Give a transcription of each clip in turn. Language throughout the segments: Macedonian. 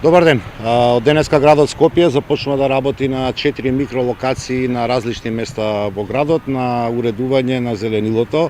Добар ден. Од денеска градот Скопје започнува да работи на 4 микролокации на различни места во градот на уредување на зеленилото.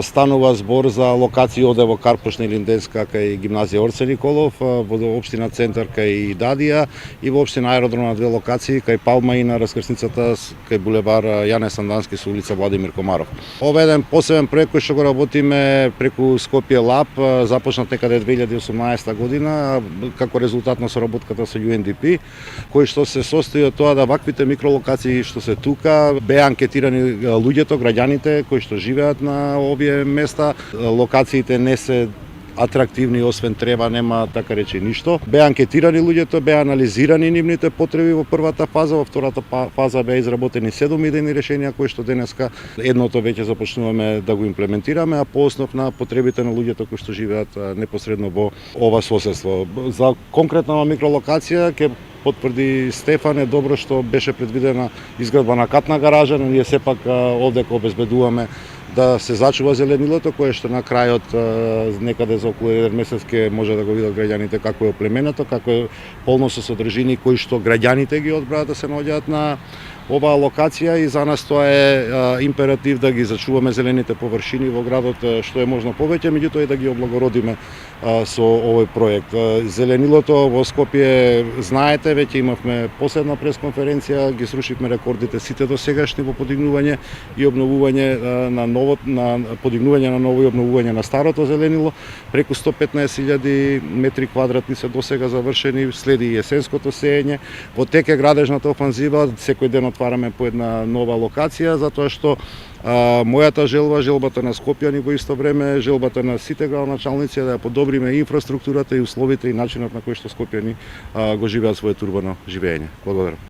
Станува збор за локации оде во Карпошна Илинденска кај гимназија Орце Николов, во општина Центар кај Дадија и во општина Аеродром на 2 локации кај Палма и на раскрсницата кај булевар Јане Сандански со улица Владимир Комаров. Ова е еден посебен проект кој што го работиме преку Скопје Лаб, започнат некаде 2018 година како резултат на соработката со UNDP, кој што се состои од тоа да ваквите микролокации што се тука беа анкетирани луѓето, граѓаните кои што живеат на овие места. Локациите не се атрактивни, освен треба, нема така речи ништо. Беа анкетирани луѓето, беа анализирани нивните потреби во првата фаза, во втората фаза беа изработени 7 идејни решенија кои што денеска едното веќе започнуваме да го имплементираме, а по основ на потребите на луѓето кои што живеат непосредно во ова соседство. За конкретна микролокација ќе потврди Стефан, е добро што беше предвидена изградба на катна гаража, но ние сепак овде обезбедуваме да се зачува зеленилото, кое што на крајот некаде за околу 1 месец ќе може да го видат граѓаните како е оплеменето, како е полно со содржини кои што граѓаните ги одбраат да се наоѓаат на оваа локација, и за нас тоа е императив да ги зачуваме зелените површини во градот што е можно повеќе, меѓутоа и да ги облагородиме со овој проект. Зеленилото во Скопје, знаете, веќе имавме последна пресконференција, ги срушивме рекордите сите досегашни во подигнување и обновување на подигнување на ново и обновување на старото зеленило. Преку 115.000 метри квадратни се досега завршени, следи и есенското сеење. Во тек е градежната офанзива, секој ден отвараме по една нова локација, затоа што мојата желба, желбата на Скопјани во исто време, желбата на сите градоначалници е да ја подобриме инфраструктурата и условите и начинот на кој што Скопјани го живеат своето урбано живење. Благодарам.